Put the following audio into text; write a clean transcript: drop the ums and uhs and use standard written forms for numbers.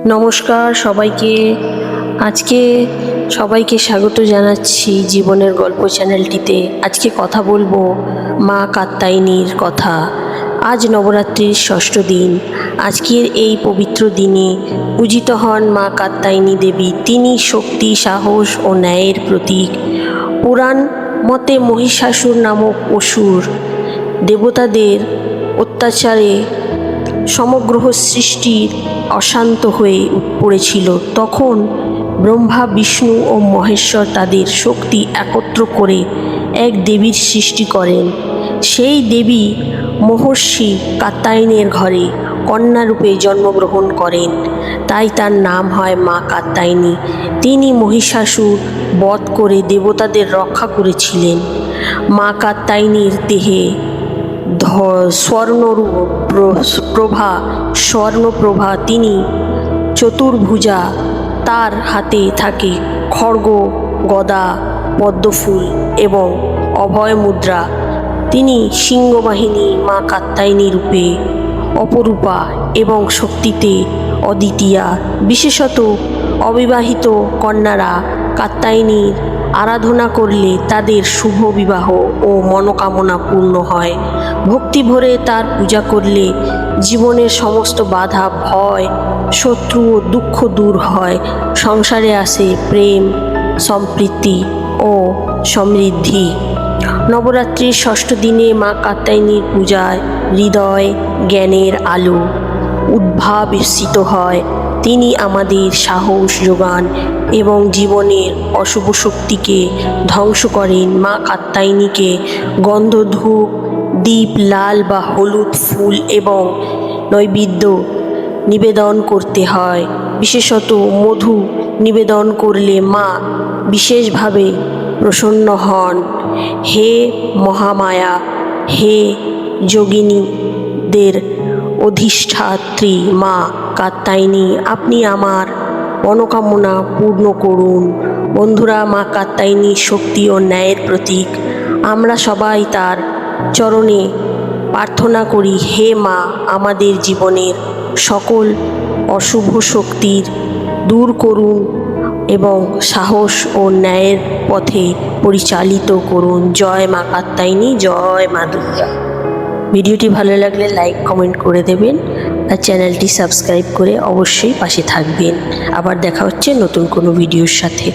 নমস্কার সবাইকে। আজকে সবাইকে স্বাগত জানাচ্ছি জীবনের গল্প চ্যানেলটিতে। আজকে কথা বলবো মা কাত্যায়নীর কথা। আজ নবরাত্রির ষষ্ঠ দিন। আজকের এই পবিত্র দিনে পূজিত হন মা কাত্যায়নী দেবী। তিনি শক্তি, সাহস ও ন্যায়ের প্রতীক। পুরাণ মতে মহিষাসুর নামক অসুর দেবতাদের অত্যাচারে সমগ্র সৃষ্টির অশান্ত হয়ে পড়েছিল। তখন ব্রহ্মা, বিষ্ণু ও মহেশ্বর তাদের শক্তি একত্র করে এক দেবীর সৃষ্টি করেন। সেই দেবী মহর্ষি কাত্যায়নের ঘরে কন্যারূপে জন্মগ্রহণ করেন, তাই তার নাম হয় মা কাত্যায়নী। তিনি মহিষাসুর বধ করে দেবতাদের রক্ষা করেছিলেন। মা কাত্যায়নীর দেহে স্বর্ণপ্রভা। তিনি চতুর্ভুজা। তার হাতে থাকে খড়গ, গদা, পদ্মফুল এবং অভয় মুদ্রা। তিনি সিংহবাহিনী। মা কাত্যায়নী রূপে অপরূপা এবং শক্তিতে অদ্বিতীয়া। বিশেষত অবিবাহিত কন্যারা কাত্যায়নীর আরাধনা করলে তাদের শুভ বিবাহ ও মনোকামনা পূর্ণ হয়। ভক্তি ভরে তার পূজা করলে জীবনের সমস্ত বাধা, ভয়, শত্রু ও দুঃখ দূর হয়। সংসারে আসে প্রেম, সম্প্রীতি ও সমৃদ্ধি। নবরাত্রির ষষ্ঠ দিনে মা কাত্যায়নীর পূজায় হৃদয় জ্ঞানের আলো উদ্ভাসিত হয়। তিনি আমাদের সাহস যোগান এবং জীবনের অশুভ শক্তিকে ধ্বংস করেন। মা কাত্যায়নীকে গন্ধ, ধূপ, দীপ, লাল বা হলুদ ফুল এবং নৈবেদ্য নিবেদন করতে হয়। বিশেষত মধু নিবেদন করলে মা বিশেষভাবে প্রসন্ন হন। হে মহামায়া, হে যোগিনীদের অধিষ্ঠাত্রী মা কাত্যায়নী, আপনি আমার মনোকামনা পূর্ণ করুন। বন্ধুরা, মা কাত্যায়নী শক্তি ও ন্যায়ের প্রতীক। আমরা সবাই তার চরণে প্রার্থনা করি, হে মা, আমাদের জীবনের সকল অশুভ শক্তির দূর করুন এবং সাহস ও ন্যায়ের পথে পরিচালিত করুন। জয় মা কাত্যায়নী, জয় মা দুর্গা। ভিডিওটি ভালো লাগলে লাইক, কমেন্ট করে দেবেন আর চ্যানেলটি সাবস্ক্রাইব করে অবশ্যই পাশে থাকবেন। আবার দেখা হচ্ছে নতুন কোনো ভিডিওর সাথে।